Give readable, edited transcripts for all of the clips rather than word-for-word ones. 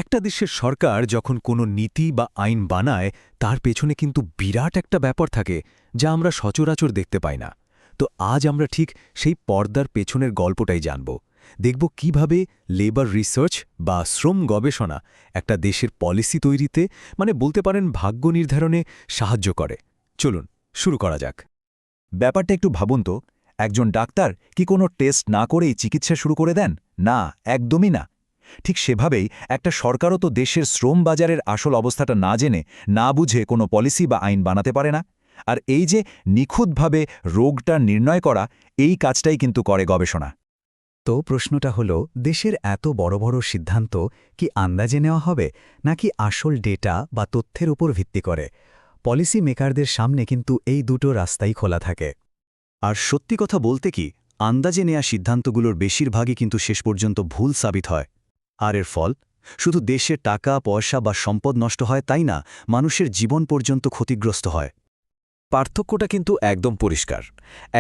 একটা দেশের সরকার যখন কোনো নীতি বা আইন বানায় তার পেছনে কিন্তু বিরাট একটা ব্যাপার থাকে যা আমরা সচরাচর দেখতে পাই না। তো আজ আমরা ঠিক সেই পর্দার পেছনের গল্পটাই জানব। দেখব কিভাবে লেবার রিসার্চ বা শ্রম গবেষণা একটা দেশের পলিসি তৈরিতে বলতে পারেন ভাগ্য নির্ধারণে সাহায্য করে। চলুন শুরু করা যাক। ব্যাপারটা একটু ভাবুন তো, একজন ডাক্তার কি কোনো টেস্ট না করেই চিকিৎসা শুরু করে দেন? না, একদমই না। ঠিক সেভাবেই একটা সরকারও তো দেশের শ্রম বাজারের আসল অবস্থাটা না জেনে, না বুঝে কোনো পলিসি বা আইন বানাতে পারে না। আর এই যে নিখুঁতভাবে রোগটা নির্ণয় করা, এই কাজটাই কিন্তু করে গবেষণা। তো প্রশ্নটা হলো, দেশের এত বড় বড় সিদ্ধান্ত কি আন্দাজে নেওয়া হবে নাকি আসল ডেটা বা তথ্যের উপর ভিত্তি করে? পলিসি মেকারদের সামনে কিন্তু এই দুটো রাস্তাই খোলা থাকে। আর সত্যি কথা বলতে কি, আন্দাজে নেয়া সিদ্ধান্তগুলোর বেশিরভাগই কিন্তু শেষ পর্যন্ত ভুল সাবিত হয়। আর এর ফল শুধু দেশের টাকা পয়সা বা সম্পদ নষ্ট হয় তাই না, মানুষের জীবন পর্যন্ত ক্ষতিগ্রস্ত হয়। পার্থক্যটা কিন্তু একদম পরিষ্কার।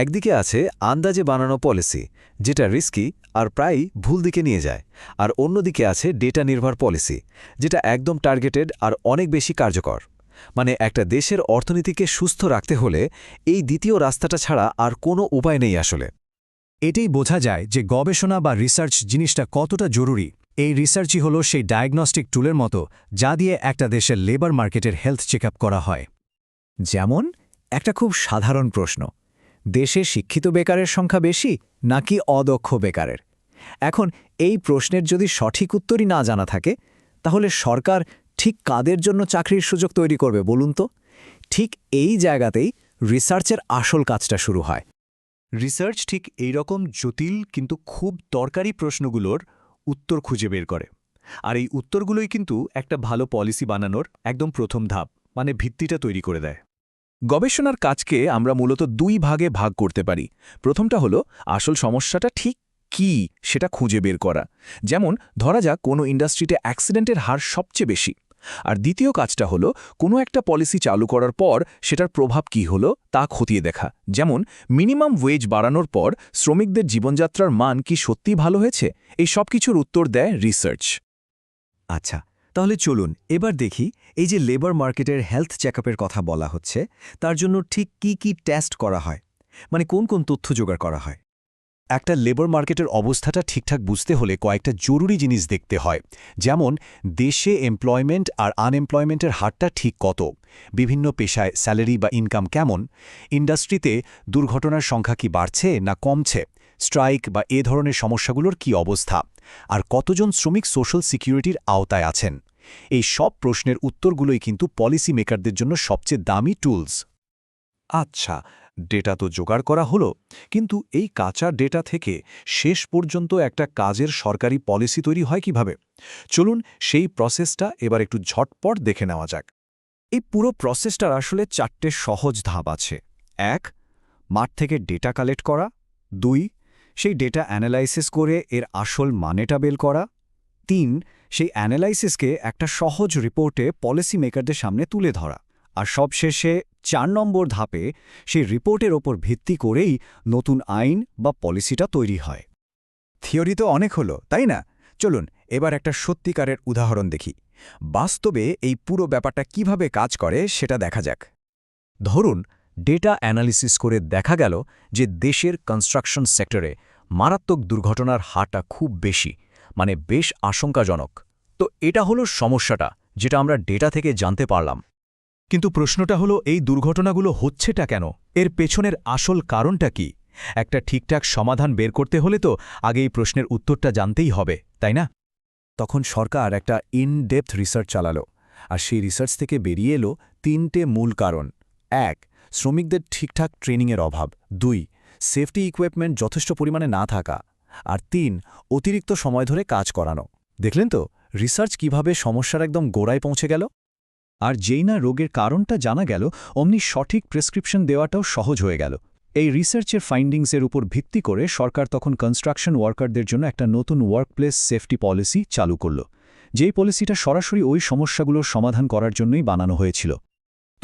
একদিকে আছে আন্দাজে বানানো পলিসি, যেটা রিস্কি আর প্রায়ই ভুল দিকে নিয়ে যায়, আর অন্যদিকে আছে ডেটা নির্ভর পলিসি, যেটা একদম টার্গেটেড আর অনেক বেশি কার্যকর। একটা দেশের অর্থনীতিকে সুস্থ রাখতে হলে এই দ্বিতীয় রাস্তাটা ছাড়া আর কোনো উপায় নেই আসলে। এটাই বোঝা যায় যে গবেষণা বা রিসার্চ জিনিসটা কতটা জরুরি। এই রিসার্চই হলো সেই ডায়াগনস্টিক টুলের মতো যা দিয়ে একটা দেশের লেবার মার্কেটের হেলথ চেক করা হয়। যেমন একটা খুব সাধারণ প্রশ্ন, দেশে শিক্ষিত বেকারের সংখ্যা বেশি নাকি অদক্ষ বেকারের? এখন এই প্রশ্নের যদি সঠিক উত্তরই না জানা থাকে, তাহলে সরকার ঠিক কাদের জন্য চাকরির সুযোগ তৈরি করবে বলুন তো? ঠিক এই জায়গাতেই রিসার্চের আসল কাজটা শুরু হয়। রিসার্চ ঠিক এই রকম জটিল কিন্তু খুব দরকারি প্রশ্নগুলোর উত্তর খুঁজে বের করে। আর এই উত্তরগুলোই কিন্তু একটা ভালো পলিসি বানানোর একদম প্রথম ধাপ, ভিত্তিটা তৈরি করে দেয়। গবেষণার কাজকে আমরা মূলত দুই ভাগে ভাগ করতে পারি। প্রথমটা হলো আসল সমস্যাটা ঠিক কী সেটা খুঁজে বের করা। যেমন ধরা যাক কোনো ইন্ডাস্ট্রিতে অ্যাক্সিডেন্টের হার সবচেয়ে বেশি। আর দ্বিতীয় কাজটা হলো কোনো একটা পলিসি চালু করার পর সেটার প্রভাব কী হলো তা খতিয়ে দেখা। যেমন মিনিমাম ওয়েজ বাড়ানোর পর শ্রমিকদের জীবনযাত্রার মান কি সত্যিই ভালো হয়েছে? এই সব কিছুর উত্তর দেয় রিসার্চ। আচ্ছা, তাহলে চলুন এবার দেখি, এই যে লেবার মার্কেটের হেলথ চেকআপের কথা বলা হচ্ছে, তার জন্য ঠিক কি কি টেস্ট করা হয়, কোন কোন তথ্য জোগাড় করা হয়? একটা লেবার মার্কেটের অবস্থাটা ঠিকঠাক বুঝতে হলে কয়েকটা জরুরি জিনিস দেখতে হয়। যেমন দেশে এমপ্লয়মেন্ট আর আনএমপ্লয়মেন্টের হারটা ঠিক কত, বিভিন্ন পেশায় স্যালারি বা ইনকাম কেমন, ইন্ডাস্ট্রিতে দুর্ঘটনার সংখ্যা কি বাড়ছে না কমছে, স্ট্রাইক বা এ ধরনের সমস্যাগুলোর কি অবস্থা, আর কতজন শ্রমিক সোশ্যাল সিকিউরিটির আওতায় আছেন। এই সব প্রশ্নের উত্তরগুলোই কিন্তু পলিসি মেকারদের জন্য সবচেয়ে দামি টুলস। আচ্ছা, ডেটা তো জোগাড় করা হলো, কিন্তু এই কাঁচা ডেটা থেকে শেষ পর্যন্ত একটা কাজের সরকারি পলিসি তৈরি হয় কিভাবে? চলুন সেই প্রসেসটা এবার একটু ঝটপট দেখে নেওয়া যাক। এই পুরো প্রসেসটার আসলে 4টে সহজ ধাপ আছে। 1. মাঠ থেকে ডেটা কালেক্ট করা। 2. সেই ডেটা অ্যানালাইসিস করে এর আসল মানেটা বের করা। 3. সেই অ্যানালাইসিসকে একটা সহজ রিপোর্টে পলিসি মেকারদের সামনে তুলে ধরা। আর সবশেষে 4 নম্বর ধাপে সেই রিপোর্টের ওপর ভিত্তি করেই নতুন আইন বা পলিসিটা তৈরি হয়। থিওরি তো অনেক হলো, তাই না? চলুন এবার একটা সত্যিকারের উদাহরণ দেখি। বাস্তবে এই পুরো ব্যাপারটা কিভাবে কাজ করে সেটা দেখা যাক। ধরুন ডেটা অ্যানালিসিস করে দেখা গেল যে দেশের কনস্ট্রাকশন সেক্টরে মারাত্মক দুর্ঘটনার হারটা খুব বেশি, বেশ আশঙ্কাজনক। তো এটা হলো সমস্যাটা, যেটা আমরা ডেটা থেকে জানতে পারলাম। কিন্তু প্রশ্নটা হলো, এই দুর্ঘটনাগুলো হচ্ছেটা কেন? এর পেছনের আসল কারণটা কি? একটা ঠিকঠাক সমাধান বের করতে হলে তো আগে এই প্রশ্নের উত্তরটা জানতেই হবে, তাই না? তখন সরকার একটা ইন-ডেপথ রিসার্চ চালালো, আর সেই রিসার্চ থেকে বেরিয়ে এলো 3টে মূল কারণ। 1. শ্রমিকদের ঠিকঠাক ট্রেনিংয়ের অভাব। 2. সেফটি ইকুইপমেন্ট যথেষ্ট পরিমাণে না থাকা। আর 3. অতিরিক্ত সময় ধরে কাজ করানো। দেখলেন তো রিসার্চ কিভাবে সমস্যার একদম গোড়ায় পৌঁছে গেল? আর যেই না রোগের কারণটা জানা গেল, অমনি সঠিক প্রেসক্রিপশন দেওয়াটাও সহজ হয়ে গেল। এই রিসার্চের ফাইন্ডিংসের উপর ভিত্তি করে সরকার তখন কনস্ট্রাকশন ওয়ার্কারদের জন্য একটা নতুন ওয়ার্কপ্লেস সেফটি পলিসি চালু করল, যেই পলিসিটা সরাসরি ওই সমস্যাগুলোর সমাধান করার জন্যই বানানো হয়েছিল।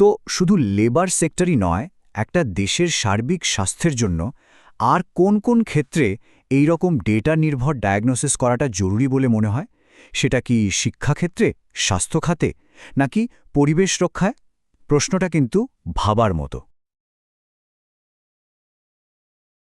তো শুধু লেবার সেক্টরই নয়, একটা দেশের সার্বিক স্বাস্থ্যের জন্য আর কোন কোন ক্ষেত্রে এই রকম ডেটা নির্ভর ডায়াগনোসিস করাটা জরুরি বলে মনে হয়? সেটা কি শিক্ষাক্ষেত্রে, স্বাস্থ্য খাতে, নাকি পরিবেশ রক্ষায়? প্রশ্নটা কিন্তু ভাবার মতো।